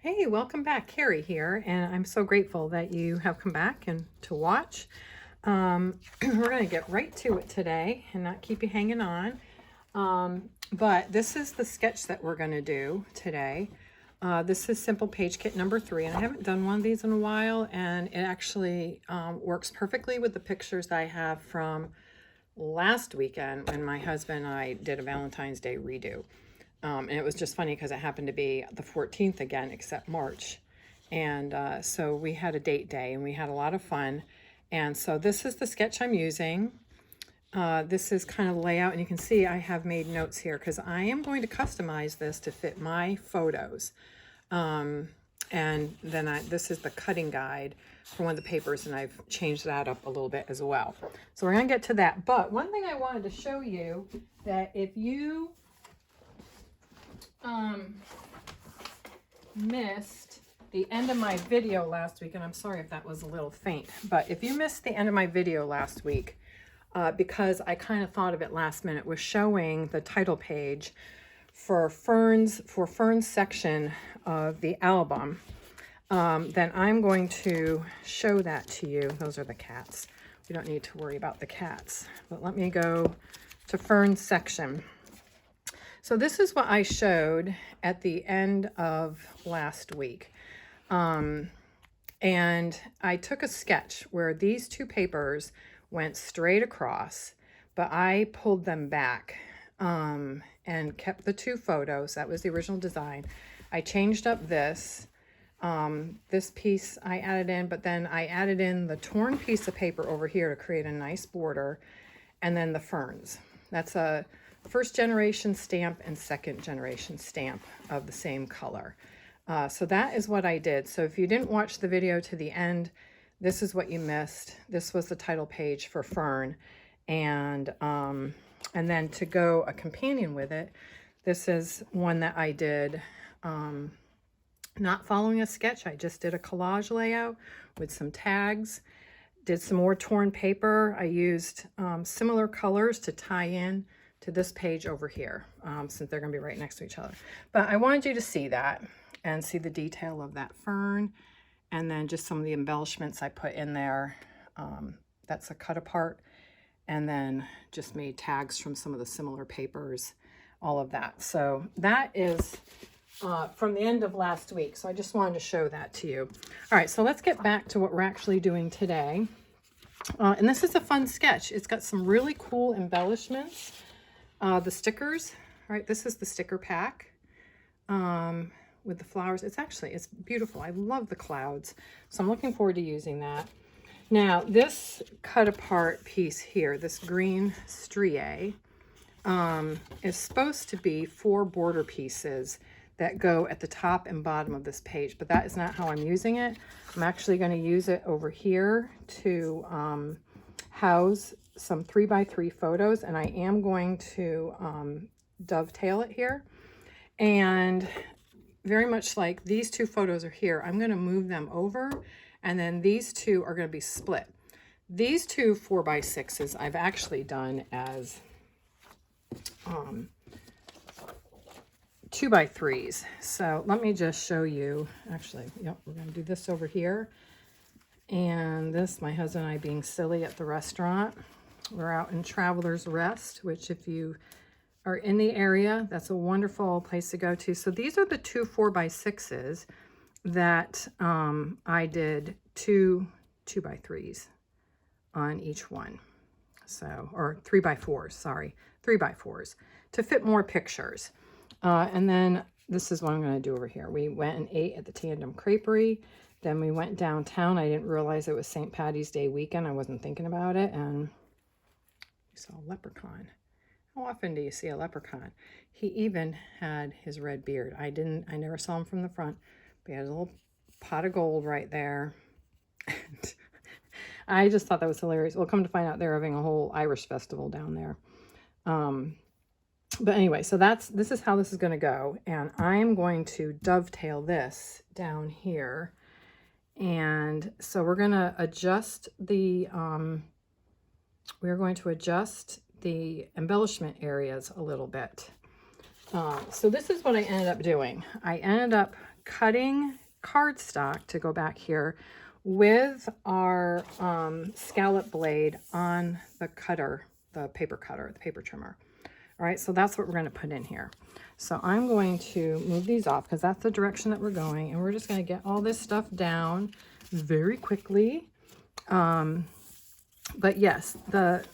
Hey, welcome back. Carrie here, and I'm so grateful that you have come back and to watch. We're going to get right to it today and not keep you hanging on. But this is the sketch that we're going to do today. This is Simple Page Kit number 3, and I haven't done one of these in a while, and it actually works perfectly with the pictures that I have from last weekend when my husband and I did a Valentine's Day redo. And it was just funny because it happened to be the 14th again, except March. And so we had a date day and we had a lot of fun. And so this is the sketch I'm using. This is kind of layout, and you can see I have made notes here because I am going to customize this to fit my photos. And then this is the cutting guide for one of the papers, and I've changed that up a little bit as well. So we're going to get to that. But one thing I wanted to show you, that if you missed the end of my video last week, and I'm sorry if that was a little faint, but if you missed the end of my video last week, because I kind of thought of it last minute, was showing the title page for Fern's section of the album, then I'm going to show that to you. Those are the cats. We don't need to worry about the cats, but let me go to Fern's section. So this is what I showed at the end of last week. And I took a sketch where these two papers went straight across, but I pulled them back and kept the two photos. That was the original design. I changed up this piece I added in, but then I added in the torn piece of paper over here to create a nice border, and then the ferns. That's a first generation stamp and second generation stamp of the same color. So that is what I did. So if you didn't watch the video to the end, this is what you missed. This was the title page for Fern. And then to go a companion with it, this is one that I did not following a sketch. I just did a collage layout with some tags, did some more torn paper. I used similar colors to tie in to this page over here, since they're going to be right next to each other. But I wanted you to see that and see the detail of that fern, and then just some of the embellishments I put in there. That's a cut apart, and then just made tags from some of the similar papers, all of that. So that is from the end of last week. So I just wanted to show that to you. All right, so let's get back to what we're actually doing today. And this is a fun sketch. It's got some really cool embellishments. The stickers, right? This is the sticker pack with the flowers. It's beautiful. I love the clouds. So I'm looking forward to using that. Now, this cut apart piece here, this green strié, is supposed to be 4 border pieces that go at the top and bottom of this page, but that is not how I'm using it. I'm actually going to use it over here to house some 3x3 photos, and I am going to dovetail it here. And very much like these two photos are here, I'm going to move them over, and then these two are going to be split. These two 4x6s I've actually done as 2x3s. So let me just show you. Actually, yep, we're going to do this over here. And this, my husband and I being silly at the restaurant. We're out in Traveler's Rest, which if you are in the area, that's a wonderful place to go to. So these are the two 4x6s that I did two 2x3s on each one. So, or 3x4s, sorry, 3x4s to fit more pictures. And then this is what I'm going to do over here. We went and ate at the Tandem Creperie. Then we went downtown. I didn't realize it was St. Patty's Day weekend. I wasn't thinking about it. And we saw a leprechaun. How often do you see a leprechaun? He even had his red beard. I never saw him from the front, but he had a little pot of gold right there. And I just thought that was hilarious. Well, come to find out they're having a whole Irish festival down there. But anyway, so this is how this is going to go. And I'm going to dovetail this down here. And so we're going to adjust the embellishment areas a little bit. So this is what I ended up doing. I ended up cutting cardstock, to go back here, with our scallop blade on the cutter, the paper cutter, the paper trimmer. All right, so that's what we're going to put in here. So I'm going to move these off because that's the direction that we're going, and we're just going to get all this stuff down very quickly. But yes, the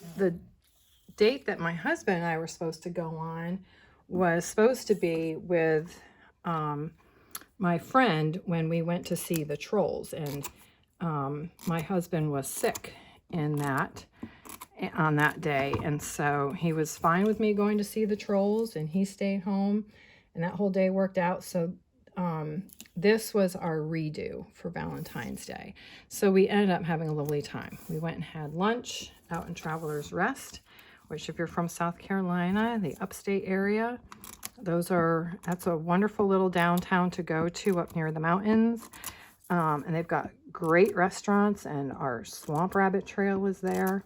date that my husband and I were supposed to go on was supposed to be with my friend when we went to see the trolls, and my husband was sick on that day, and so he was fine with me going to see the trolls, and he stayed home, and that whole day worked out. So this was our redo for Valentine's Day. So we ended up having a lovely time. We went and had lunch out in Travelers Rest, which, if you're from South Carolina, the upstate area, that's a wonderful little downtown to go to up near the mountains. And they've got great restaurants, and our Swamp Rabbit Trail was there.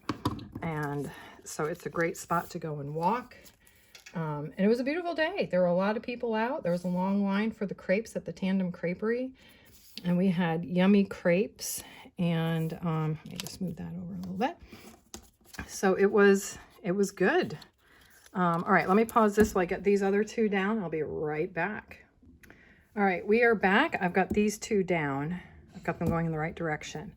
And so it's a great spot to go and walk. And it was a beautiful day. There were a lot of people out. There was a long line for the crepes at the Tandem Creperie. And we had yummy crepes. And let me just move that over a little bit. So it was good. All right, let me pause this while I get these other two down. I'll be right back. All right, we are back. I've got these two down. I've got them going in the right direction.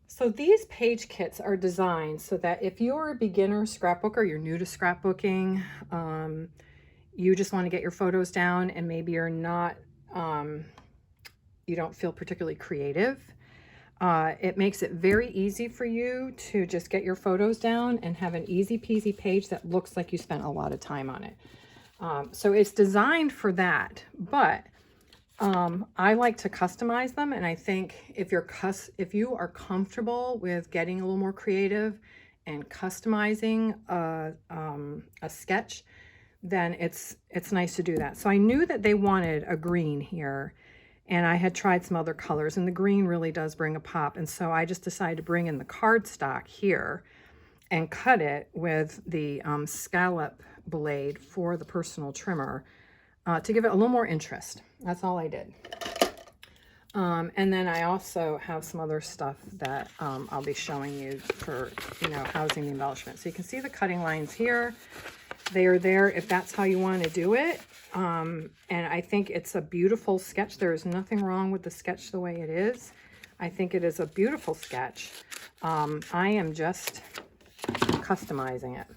So these page kits are designed so that if you're a beginner scrapbooker, you're new to scrapbooking, you just want to get your photos down, and maybe you're not, you don't feel particularly creative. It makes it very easy for you to just get your photos down and have an easy peasy page that looks like you spent a lot of time on it. So it's designed for that, but I like to customize them, and I think if you are comfortable with getting a little more creative and customizing a sketch, then it's nice to do that. So I knew that they wanted a green here, and I had tried some other colors, and the green really does bring a pop, and so I just decided to bring in the cardstock here and cut it with the scallop blade for the personal trimmer to give it a little more interest. That's all I did. And then I also have some other stuff that I'll be showing you for, housing the embellishment. So you can see the cutting lines here. They are there if that's how you want to do it. And I think it's a beautiful sketch. There is nothing wrong with the sketch the way it is. I think it is a beautiful sketch. I am just customizing it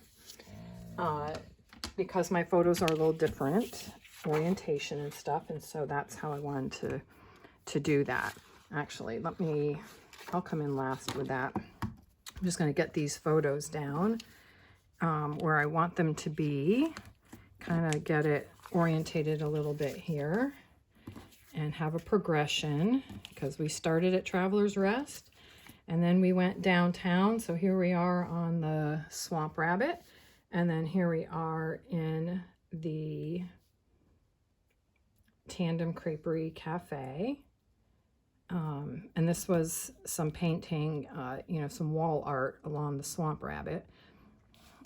because my photos are a little different orientation and stuff, and so that's how I wanted to do that. Actually, I'll come in last with that. I'm just going to get these photos down where I want them to be, kind of get it orientated a little bit here and have a progression, because we started at Travelers Rest and then we went downtown. So here we are on the Swamp Rabbit, and then here we are in the Tandem Creperie Cafe. And this was some painting, some wall art along the Swamp Rabbit.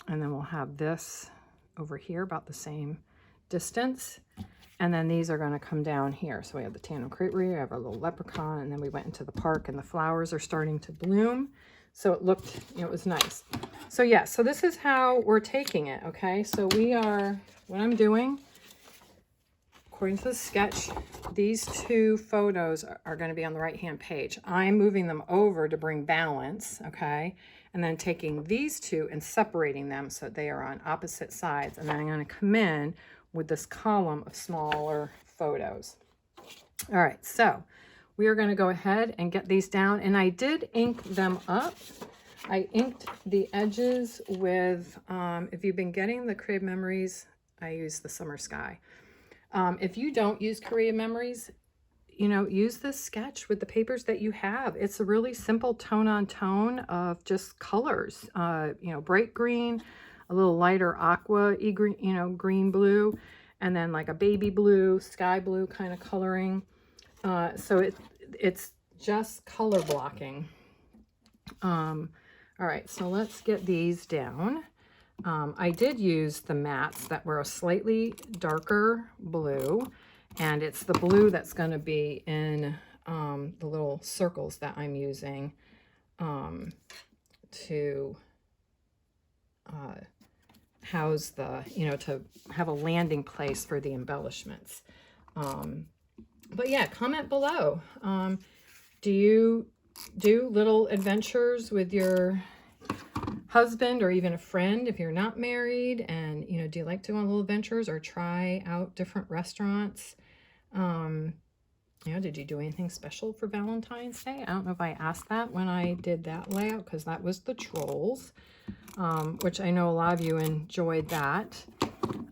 And then we'll have this over here about the same distance. And then these are going to come down here. So we have the Tandem Creperie, we have our little leprechaun, and then we went into the park, and the flowers are starting to bloom. So it looked, it was nice. So yeah, so this is how we're taking it, okay? So what I'm doing, according to the sketch, these two photos are going to be on the right-hand page. I'm moving them over to bring balance, okay? And then taking these two and separating them so they are on opposite sides. And then I'm going to come in with this column of smaller photos. All right, so we are going to go ahead and get these down. And I did ink them up. I inked the edges with, if you've been getting the Creative Memories, I use the Summer Sky. If you don't use Creative Memories, use this sketch with the papers that you have. It's a really simple tone on tone of just colors, bright green, a little lighter aqua, green, green blue, and then like a baby blue, sky blue kind of coloring. So it's just color blocking. All right, so let's get these down. I did use the mats that were a slightly darker blue, and it's the blue that's going to be in the little circles that I'm using to house the, to have a landing place for the embellishments. But yeah, comment below. Do you do little adventures with your husband or even a friend if you're not married? And, do you like to go on little adventures or try out different restaurants? Did you do anything special for Valentine's Day? I don't know if I asked that when I did that layout, because that was the trolls, which I know a lot of you enjoyed that.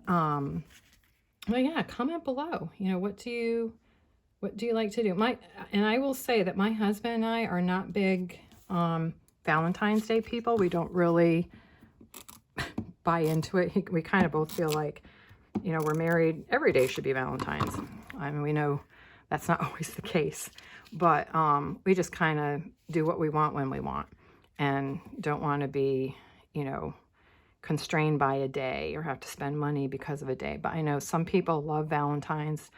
But yeah, comment below. What do you like to do? And I will say that my husband and I are not big Valentine's Day people. We don't really buy into it. We kind of both feel like, we're married. Every day should be Valentine's. I mean, we know that's not always the case, but we just kind of do what we want when we want, and don't want to be, constrained by a day or have to spend money because of a day. But I know some people love Valentine's.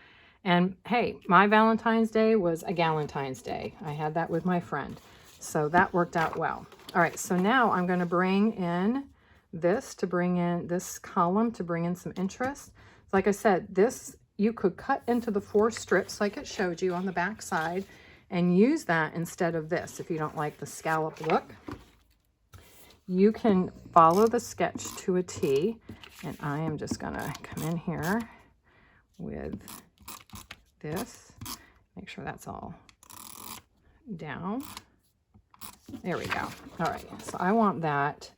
And hey, my Valentine's Day was a Galentine's Day. I had that with my friend. So that worked out well. All right, so now I'm going to bring in this column to bring in some interest. Like I said, this you could cut into the 4 strips like it showed you on the back side and use that instead of this if you don't like the scallop look. You can follow the sketch to a T, and I am just going to come in here with this. Make sure that's all down. There we go. All right, so I want that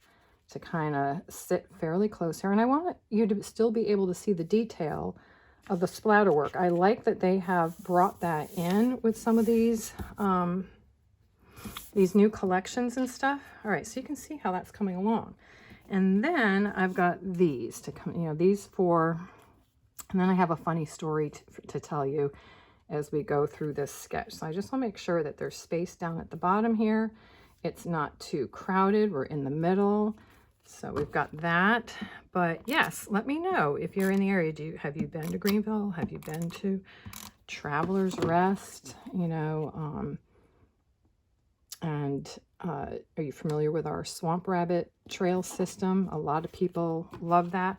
to kind of sit fairly close here, and I want you to still be able to see the detail of the splatter work. I like that they have brought that in with some of these new collections and stuff. All right, so you can see how that's coming along. And then I've got these to come, these 4, and then I have a funny story to tell you as we go through this sketch. So I just want to make sure that there's space down at the bottom here. It's not too crowded. We're in the middle. So we've got that. But yes, let me know if you're in the area. Have you been to Greenville? Have you been to Travelers Rest? Are you familiar with our Swamp Rabbit trail system? A lot of people love that.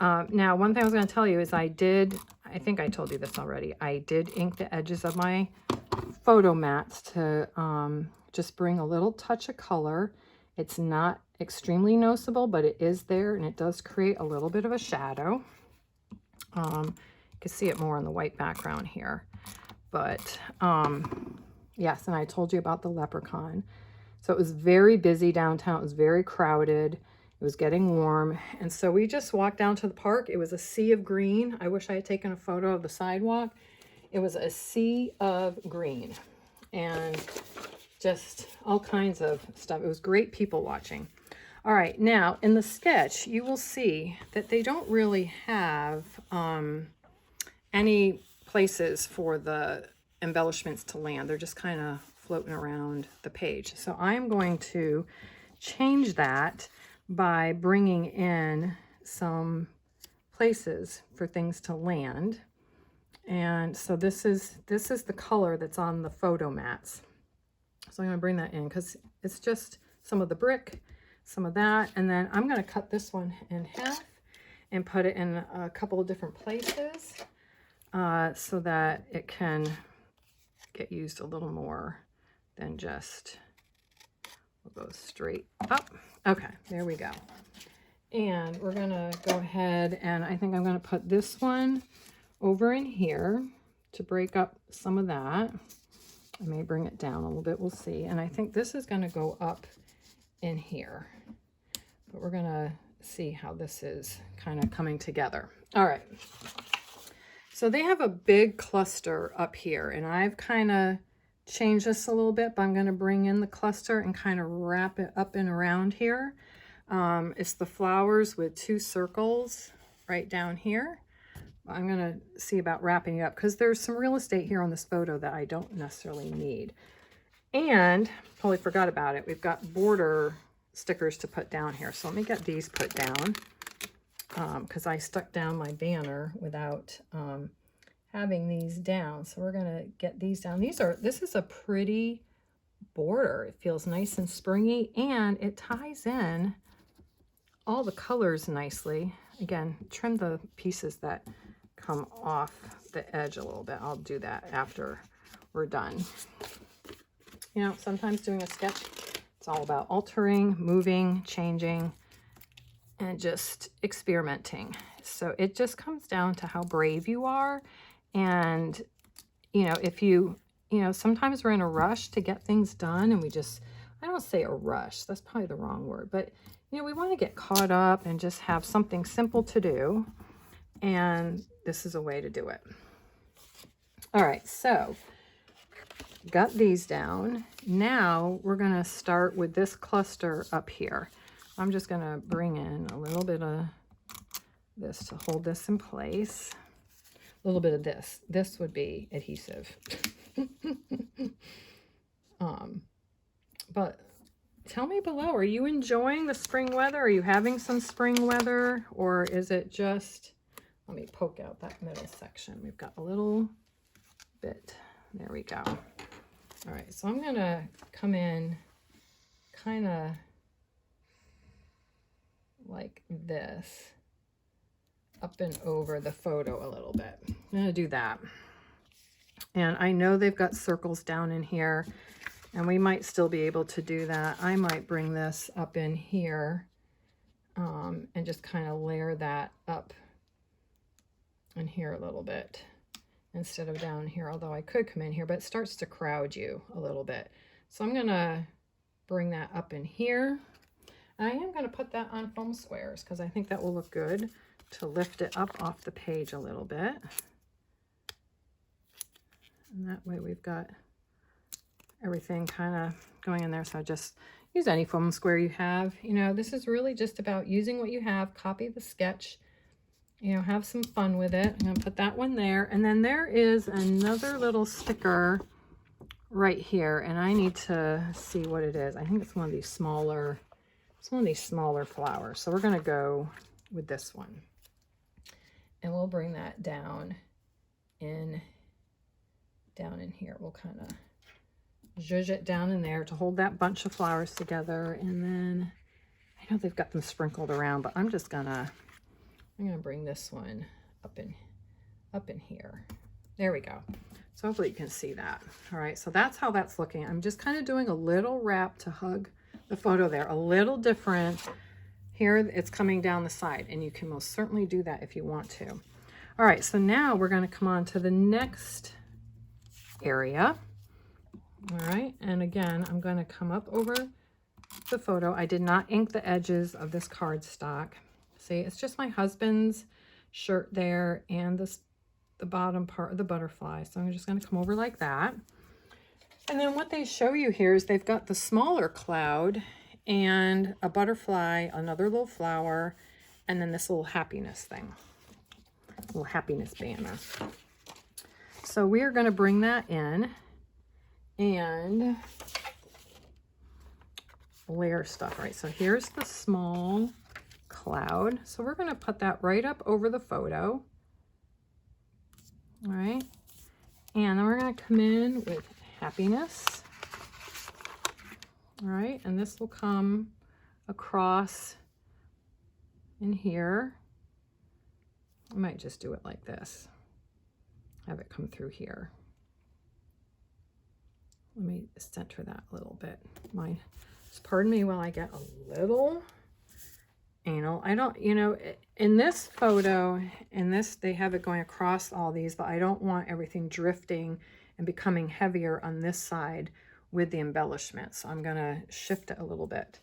Now, one thing I was going to tell you is I think I told you this already, I did ink the edges of my photo mats to just bring a little touch of color. It's not extremely noticeable, but it is there, and it does create a little bit of a shadow. You can see it more on the white background here. But yes, and I told you about the leprechaun. So it was very busy downtown. It was very crowded. It was getting warm. And so we just walked down to the park. It was a sea of green. I wish I had taken a photo of the sidewalk. It was a sea of green and just all kinds of stuff. It was great people watching. All right, now in the sketch, you will see that they don't really have any places for the embellishments to land. They're just kind of floating around the page. So I'm going to change that by bringing in some places for things to land. And so this is the color that's on the photo mats. So I'm going to bring that in because it's just some of the brick, some of that, and then I'm going to cut this one in half and put it in a couple of different places so that it can get used a little more than just, we'll go straight up. Okay, there we go. And we're going to go ahead and I think I'm going to put this one over in here to break up some of that. I may bring it down a little bit, we'll see. And I think this is going to go up in here. But we're going to see how this is kind of coming together. All right. So they have a big cluster up here, and I've kind of changed this a little bit, but I'm going to bring in the cluster and kind of wrap it up and around here. It's the flowers with 2 circles right down here. I'm going to see about wrapping it up because there's some real estate here on this photo that I don't necessarily need. And totally forgot about it. We've got border stickers to put down here. So let me get these put down because I stuck down my banner without having these down. So we're gonna get these down. This is a pretty border. It feels nice and springy, and it ties in all the colors nicely. Again, trim the pieces that come off the edge a little bit. I'll do that after we're done. You know, sometimes doing a sketch, it's all about altering, moving, changing, and just experimenting. So it just comes down to how brave you are. And, you know, if you know, sometimes we're in a rush to get things done, and I don't say a rush, that's probably the wrong word, but, you know, we want to get caught up and just have something simple to do. And this is a way to do it. All right, so got these down. Now we're going to start with this cluster up here. I'm just going to bring in a little bit of this to hold this in place. A little bit of this. This would be adhesive. But tell me below, are you enjoying the spring weather? Are you having some spring weather? Or is it just, let me poke out that middle section. We've got a little bit. There we go. All right, so I'm gonna come in kind of like this, up and over the photo a little bit. I'm gonna do that. And I know they've got circles down in here, and we might still be able to do that. I might bring this up in here and just kind of layer that up in here a little bit instead of down here, although I could come in here, but it starts to crowd you a little bit. So I'm gonna bring that up in here. I am gonna put that on foam squares because I think that will look good to lift it up off the page a little bit. And that way we've got everything kind of going in there. So just use any foam square you have. You know, this is really just about using what you have, copy the sketch, you know, have some fun with it. I'm gonna put that one there. And then there is another little sticker right here, and I need to see what it is. I think it's one of these smaller, flowers. So we're gonna go with this one. And we'll bring that down in here. We'll kind of zhuzh it down in there to hold that bunch of flowers together. And then I know they've got them sprinkled around, but I'm gonna bring this one up in here. There we go. So hopefully you can see that. All right, so that's how that's looking. I'm just kind of doing a little wrap to hug the photo there, a little different. Here it's coming down the side, and you can most certainly do that if you want to. All right, so now we're going to come on to the next area. All right, and again, I'm going to come up over the photo. I did not ink the edges of this cardstock. See, it's just my husband's shirt there and the bottom part of the butterfly. So I'm just going to come over like that. And then what they show you here is they've got the smaller cloud and a butterfly, another little flower, and then this little happiness thing, little happiness banner. So we are going to bring that in and layer stuff, right? So here's the small cloud. So we're going to put that right up over the photo. All right. And then we're going to come in with happiness. All right. And this will come across in here. I might just do it like this. Have it come through here. Let me center that a little bit. Just pardon me while I get a little anal. I don't, you know, in this photo, they have it going across all these, but I don't want everything drifting and becoming heavier on this side with the embellishment. So I'm going to shift it a little bit.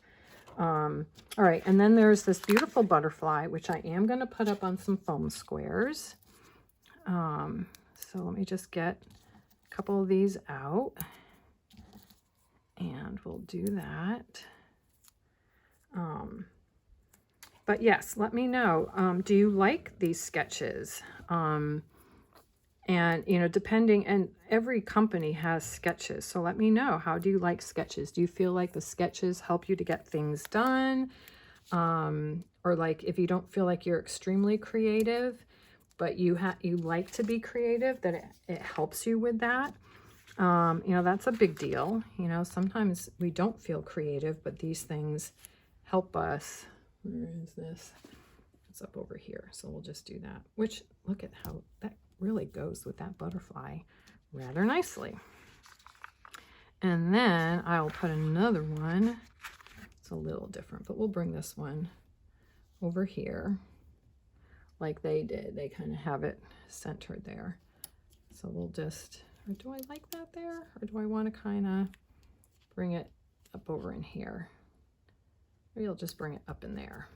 All right. And then there's this beautiful butterfly, which I am going to put up on some foam squares. So let me just get a couple of these out and we'll do that. But yes, let me know. Do you like these sketches? And, you know, depending, and every company has sketches. So let me know, how do you like sketches? Do you feel like the sketches help you to get things done? Or like if you don't feel like you're extremely creative, but you like to be creative, that it helps you with that. You know, that's a big deal. You know, sometimes we don't feel creative, but these things help us. Where is this? It's up over here. So we'll just do that, which look at how that really goes with that butterfly rather nicely. And then I'll put another one. It's a little different, but we'll bring this one over here like they did. They kind of have it centered there. So we'll just, or do I like that there? Or do I want to kind of bring it up over in here? Maybe I'll just bring it up in there.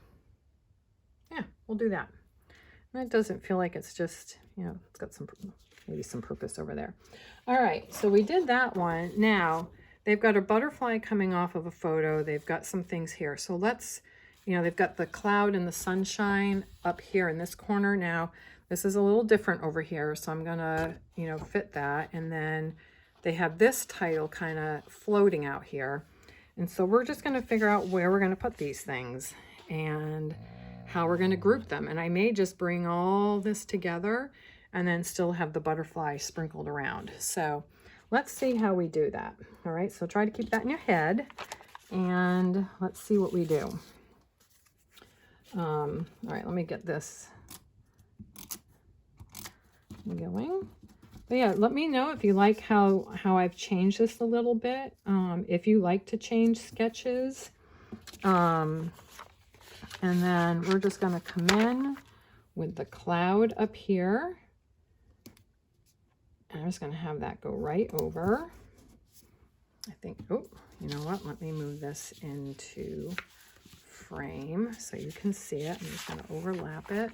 Yeah, we'll do that. And it doesn't feel like it's just, you know, it's got some, maybe some purpose over there. All right, so we did that one. Now, they've got a butterfly coming off of a photo. They've got some things here. So let's, you know, they've got the cloud and the sunshine up here in this corner. Now, this is a little different over here, so I'm gonna, you know, fit that. And then they have this title kind of floating out here. And so we're just gonna figure out where we're gonna put these things and how we're gonna group them. And I may just bring all this together and then still have the butterfly sprinkled around. So let's see how we do that. All right, so try to keep that in your head and let's see what we do. All right, let me get this going. But yeah, let me know if you like how I've changed this a little bit. If you like to change sketches. And then we're just going to come in with the cloud up here. And I'm just going to have that go right over. I think, oh, you know what? Let me move this into frame so you can see it. I'm just going to overlap it.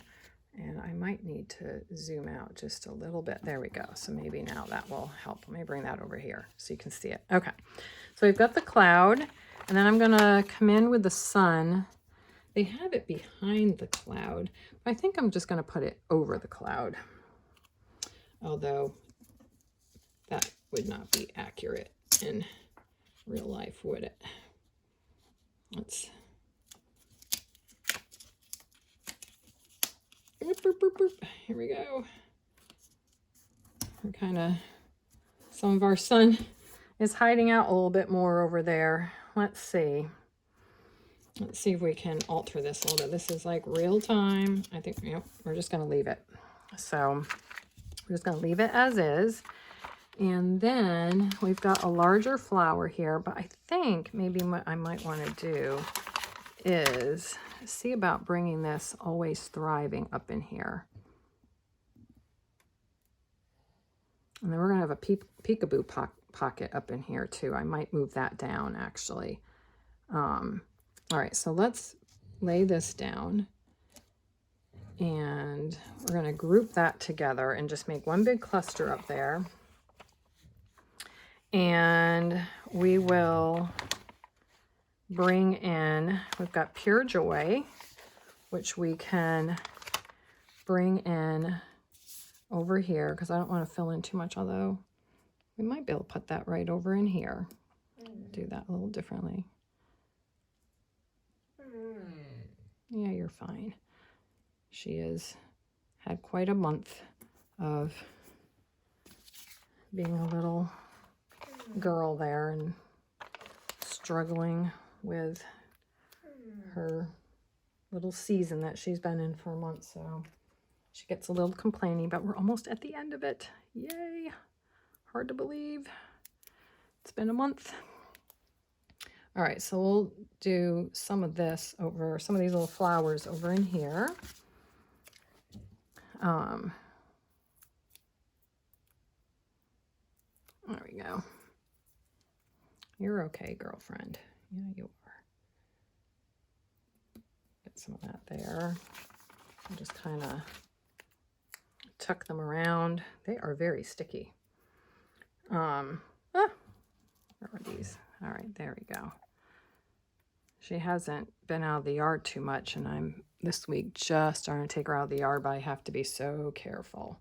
And I might need to zoom out just a little bit. There we go. So maybe now that will help. Let me bring that over here so you can see it. Okay. So we've got the cloud. And then I'm going to come in with the sun. They have it behind the cloud. I think I'm just going to put it over the cloud. Although that would not be accurate in real life, would it? Let's... Here we go. We're kind of, some of our sun is hiding out a little bit more over there. Let's see. Let's see if we can alter this a little bit. This is like real time. I think, you know, we're just going to leave it. So we're just going to leave it as is. And then we've got a larger flower here, but I think maybe what I might want to do is see about bringing this always thriving up in here. And then we're going to have a peekaboo pocket up in here too. I might move that down actually. All right, so let's lay this down and we're going to group that together and just make one big cluster up there. And we will bring in, we've got Pure Joy, which we can bring in over here because I don't want to fill in too much, although we might be able to put that right over in here. Do that a little differently. Yeah, you're fine. She has had quite a month of being a little girl there and struggling with her little season that she's been in for a month, so she gets a little complaining, but we're almost at the end of it. Yay! Hard to believe. It's been a month. All right, so we'll do some of this over, some of these little flowers over in here. There we go. You're okay, girlfriend. Yeah, you are. Get some of that there. I'll just kind of tuck them around. They are very sticky. Where are these? All right, there we go. She hasn't been out of the yard too much, and I'm this week just starting to take her out of the yard, but I have to be so careful.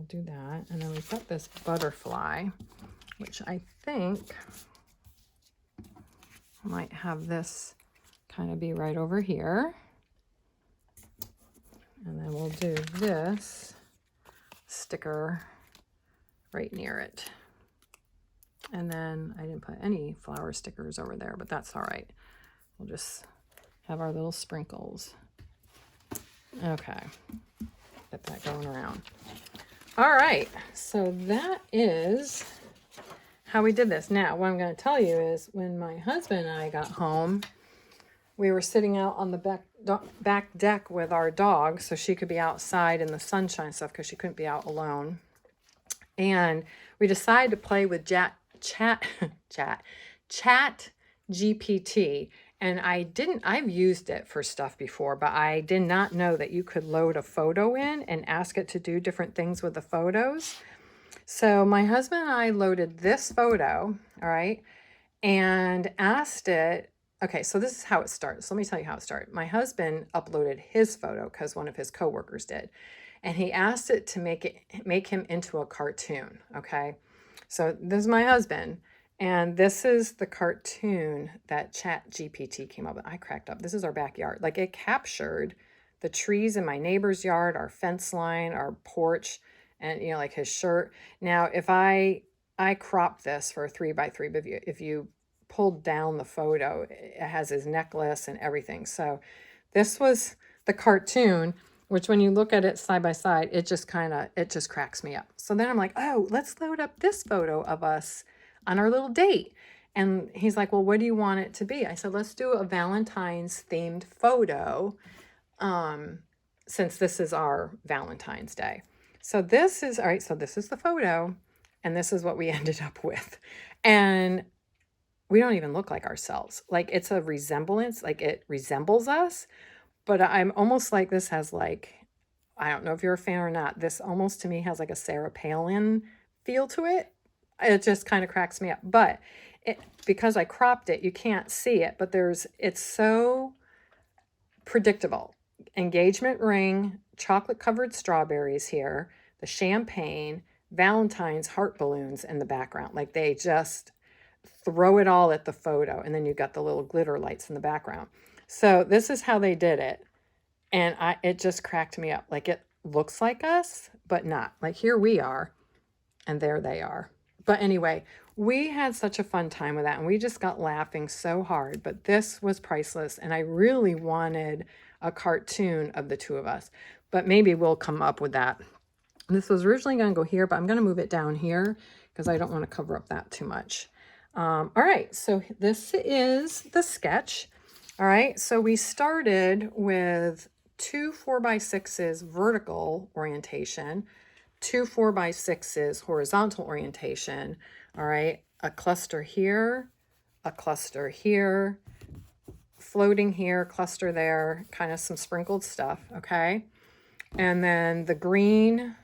we'll do that. And then we've got this butterfly, which I think might have this kind of be right over here. And then we'll do this sticker right near it. And then I didn't put any flower stickers over there, but that's all right. We'll just have our little sprinkles. Okay, get that going around. All right, so that is how we did this. Now, what I'm going to tell you is when my husband and I got home, we were sitting out on the back deck with our dog so she could be outside in the sunshine stuff because she couldn't be out alone. And we decided to play with Chat GPT. And I've used it for stuff before, but I did not know that you could load a photo in and ask it to do different things with the photos. So my husband and I loaded this photo, all right, and asked it, okay, so this is how it starts. So let me tell you how it started. My husband uploaded his photo because one of his coworkers did. And he asked it to make him into a cartoon, okay? So this is my husband. And this is the cartoon that Chat GPT came up with. I cracked up. This is our backyard. Like it captured the trees in my neighbor's yard, our fence line, our porch, and you know, like his shirt. Now, if I cropped this for a 3x3, but if you pulled down the photo, it has his necklace and everything. So this was the cartoon, which when you look at it side by side, it just cracks me up. So then I'm like, oh, let's load up this photo of us on our little date. And he's like, well, what do you want it to be? I said, let's do a Valentine's themed photo, since this is our Valentine's Day. So this is, all right, so this is the photo, and this is what we ended up with. And we don't even look like ourselves. Like it's a resemblance, like it resembles us, but I'm almost like this has like, I don't know if you're a fan or not, this almost to me has like a Sarah Palin feel to it. It just kind of cracks me up. But because I cropped it, you can't see it, but it's so predictable. Engagement ring, chocolate covered strawberries here, the champagne, Valentine's heart balloons in the background. Like they just throw it all at the photo. And then you got the little glitter lights in the background. So this is how they did it. And it just cracked me up. Like it looks like us, but not. Like here we are, and there they are. But anyway, we had such a fun time with that, and we just got laughing so hard. But this was priceless, and I really wanted a cartoon of the two of us. But maybe we'll come up with that. This was originally going to go here, but I'm going to move it down here because I don't want to cover up that too much. All right, so this is the sketch. All right, so we started with 2 4x6s vertical orientation, 2 4x6s horizontal orientation. All right, a cluster here, a cluster here, floating here, cluster there, kind of some sprinkled stuff, okay? And then the green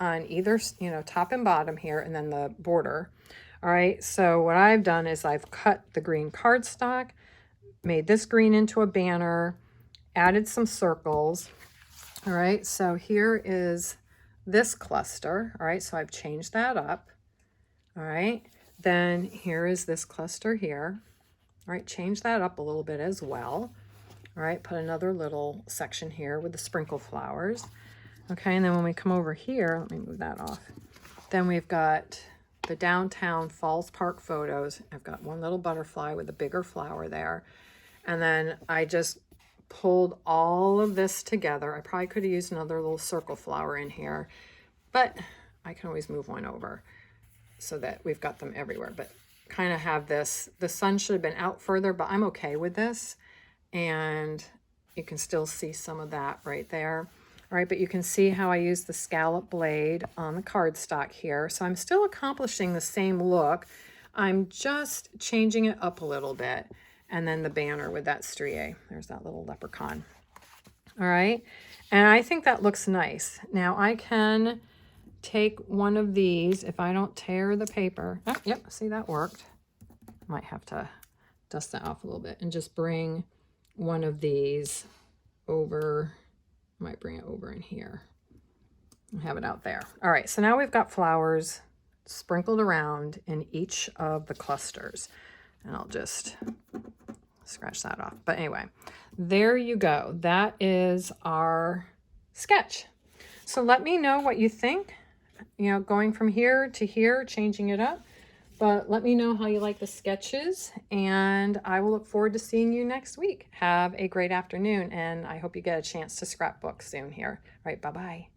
on either, top and bottom here, and then the border. All right, so what I've done is I've cut the green cardstock, made this green into a banner, added some circles. All right, so here is this cluster. All right, so I've changed that up. All right, then here is this cluster here. All right, change that up a little bit as well. All right, put another little section here with the sprinkle flowers. Okay, and then when we come over here, let me move that off. Then we've got the downtown Falls Park photos. I've got one little butterfly with a bigger flower there. And then I just pulled all of this together. I probably could have used another little circle flower in here, but I can always move one over so that we've got them everywhere. But kind of have this, the sun should have been out further, but I'm okay with this. And you can still see some of that right there. All right, but you can see how I use the scallop blade on the cardstock here. So I'm still accomplishing the same look. I'm just changing it up a little bit. And then the banner with that strié. There's that little leprechaun. All right, and I think that looks nice. Now I can take one of these if I don't tear the paper. Oh, yep, see, that worked. Might have to dust that off a little bit and just bring one of these over. I might bring it over in here. I have it out there. All right, so now we've got flowers sprinkled around in each of the clusters. And I'll just scratch that off. But anyway, there you go. That is our sketch. So let me know what you think, you know, going from here to here, changing it up. But let me know how you like the sketches, and I will look forward to seeing you next week. Have a great afternoon, and I hope you get a chance to scrapbook soon here. All right, bye-bye.